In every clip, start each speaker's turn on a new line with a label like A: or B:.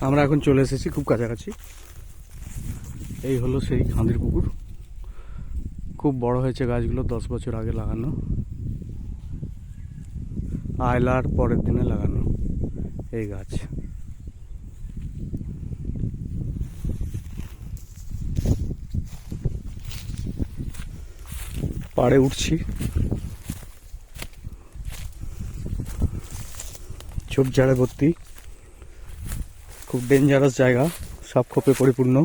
A: আমরা এখন চলে এসেছি খুব কাছাকাছি। এই হলো সেই খাঁদির পুকুর। খুব বড় হয়েছে গাছগুলো, 10 বছর আগে লাগানো, আয়লার পরের দিনে লাগানো এই গাছ। পাড়ে উঠছি, ঝোপঝাড়ে ভর্তি, খুব ডেঞ্জারাস জায়গা, সাপ খোপে পরিপূর্ণ,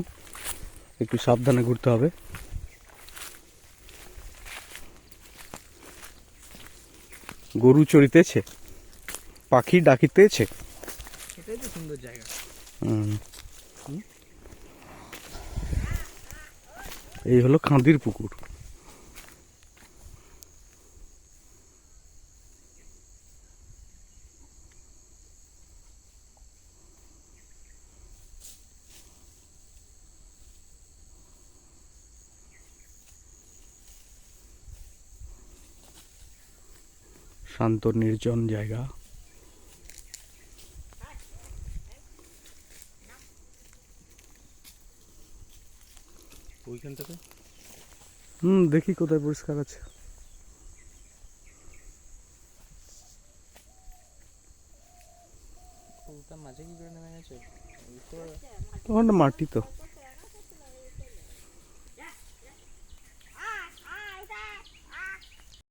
A: একটু সাবধানে ঘুরতে হবে। গরু চড়িতেছে, পাখি ডাকিতেছে,
B: সেটাই তো সুন্দর জায়গা।
A: এই হলো খাঁদির পুকুর। শান্ত নির্জন জায়গা।
B: ওইখানটাতে
A: দেখি কোথায় পরিষ্কার আছে।
B: ওটা মাঝে কি করে নেমে গেছে?
A: তখন মাটি তো